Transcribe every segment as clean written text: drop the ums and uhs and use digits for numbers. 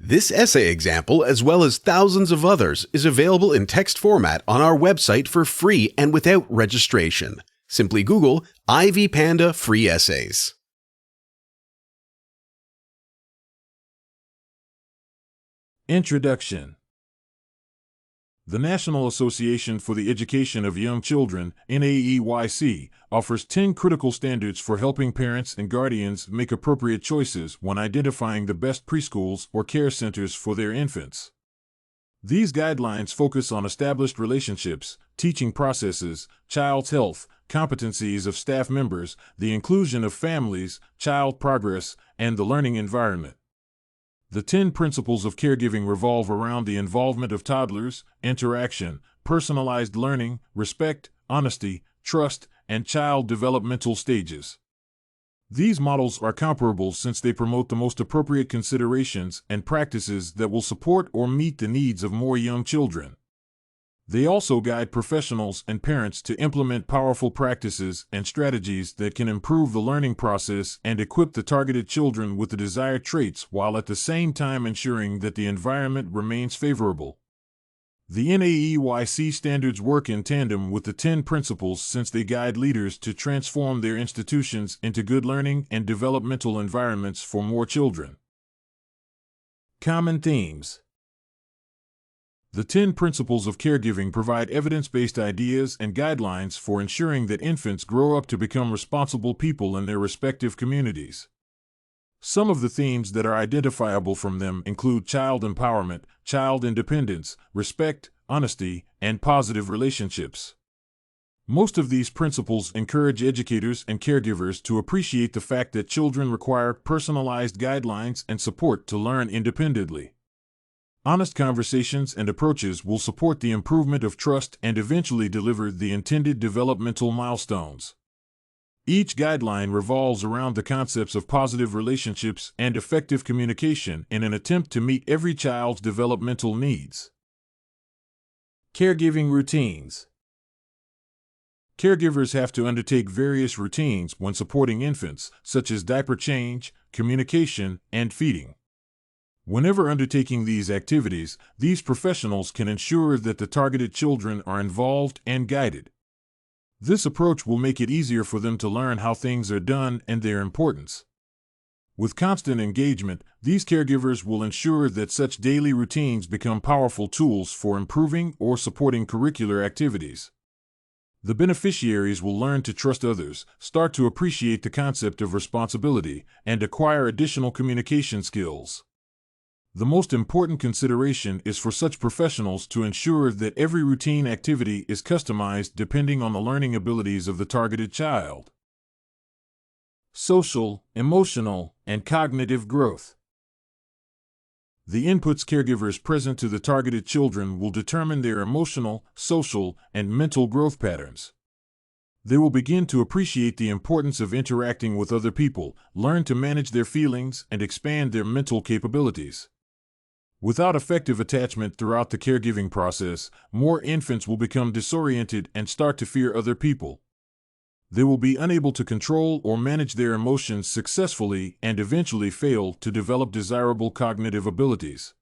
This essay example, as well as thousands of others, is available in text format on our website for free and without registration. Simply Google Ivy Panda Free Essays. Introduction. The National Association for the Education of Young Children, NAEYC, offers 10 critical standards for helping parents and guardians make appropriate choices when identifying the best preschools or care centers for their infants. These guidelines focus on established relationships, teaching processes, child's health, competencies of staff members, the inclusion of families, child progress, and the learning environment. The 10 principles of caregiving revolve around the involvement of toddlers, interaction, personalized learning, respect, honesty, trust, and child developmental stages. These models are comparable since they promote the most appropriate considerations and practices that will support or meet the needs of more young children. They also guide professionals and parents to implement powerful practices and strategies that can improve the learning process and equip the targeted children with the desired traits while at the same time ensuring that the environment remains favorable. The NAEYC standards work in tandem with the 10 principles since they guide leaders to transform their institutions into good learning and developmental environments for more children. Common themes. The 10 principles of caregiving provide evidence-based ideas and guidelines for ensuring that infants grow up to become responsible people in their respective communities. Some of the themes that are identifiable from them include child empowerment, child independence, respect, honesty, and positive relationships. Most of these principles encourage educators and caregivers to appreciate the fact that children require personalized guidelines and support to learn independently. Honest conversations and approaches will support the improvement of trust and eventually deliver the intended developmental milestones. Each guideline revolves around the concepts of positive relationships and effective communication in an attempt to meet every child's developmental needs. Caregiving routines. Caregivers have to undertake various routines when supporting infants, such as diaper change, communication, and feeding. Whenever undertaking these activities, these professionals can ensure that the targeted children are involved and guided. This approach will make it easier for them to learn how things are done and their importance. With constant engagement, these caregivers will ensure that such daily routines become powerful tools for improving or supporting curricular activities. The beneficiaries will learn to trust others, start to appreciate the concept of responsibility, and acquire additional communication skills. The most important consideration is for such professionals to ensure that every routine activity is customized depending on the learning abilities of the targeted child. Social, emotional, and cognitive growth. The inputs caregivers present to the targeted children will determine their emotional, social, and mental growth patterns. They will begin to appreciate the importance of interacting with other people, learn to manage their feelings, and expand their mental capabilities. Without effective attachment throughout the caregiving process, more infants will become disoriented and start to fear other people. They will be unable to control or manage their emotions successfully and eventually fail to develop desirable cognitive abilities.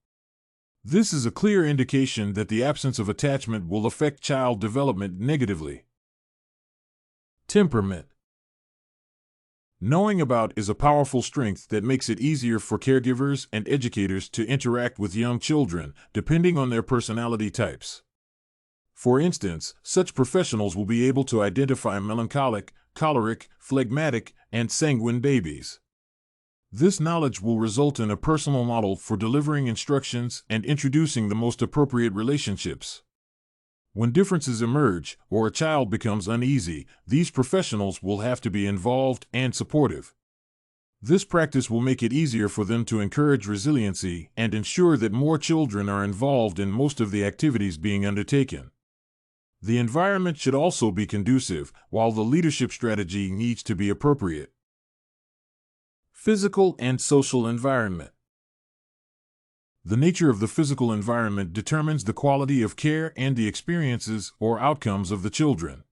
This is a clear indication that the absence of attachment will affect child development negatively. Temperament. Knowing about is a powerful strength that makes it easier for caregivers and educators to interact with young children, depending on their personality types. For instance, such professionals will be able to identify melancholic, choleric, phlegmatic, and sanguine babies. This knowledge will result in a personal model for delivering instructions and introducing the most appropriate relationships. When differences emerge or a child becomes uneasy, these professionals will have to be involved and supportive. This practice will make it easier for them to encourage resiliency and ensure that more children are involved in most of the activities being undertaken. The environment should also be conducive, while the leadership strategy needs to be appropriate. Physical and social environment. The nature of the physical environment determines the quality of care and the experiences or outcomes of the children.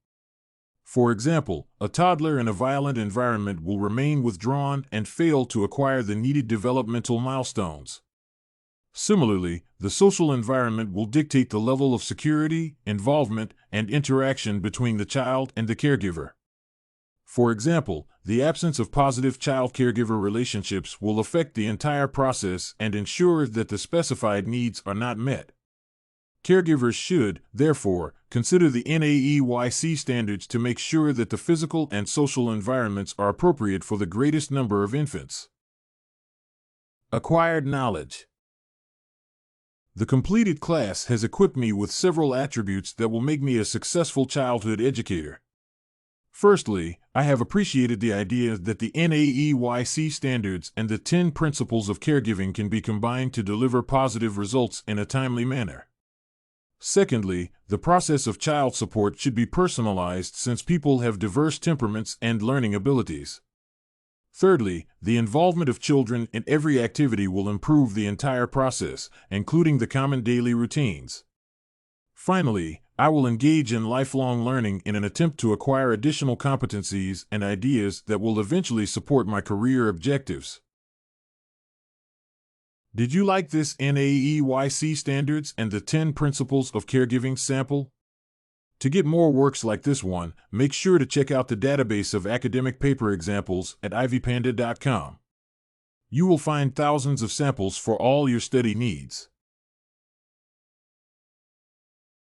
For example, a toddler in a violent environment will remain withdrawn and fail to acquire the needed developmental milestones. Similarly, the social environment will dictate the level of security, involvement, and interaction between the child and the caregiver. For example, the absence of positive child-caregiver relationships will affect the entire process and ensure that the specified needs are not met. Caregivers should, therefore, consider the NAEYC standards to make sure that the physical and social environments are appropriate for the greatest number of infants. Acquired knowledge. The completed class has equipped me with several attributes that will make me a successful childhood educator. Firstly, I have appreciated the idea that the NAEYC standards and the 10 principles of caregiving can be combined to deliver positive results in a timely manner. Secondly, the process of child support should be personalized since people have diverse temperaments and learning abilities. Thirdly, the involvement of children in every activity will improve the entire process, including the common daily routines. Finally, I will engage in lifelong learning in an attempt to acquire additional competencies and ideas that will eventually support my career objectives. Did you like this NAEYC standards and the 10 principles of caregiving sample? To get more works like this one, make sure to check out the database of academic paper examples at ivypanda.com. You will find thousands of samples for all your study needs.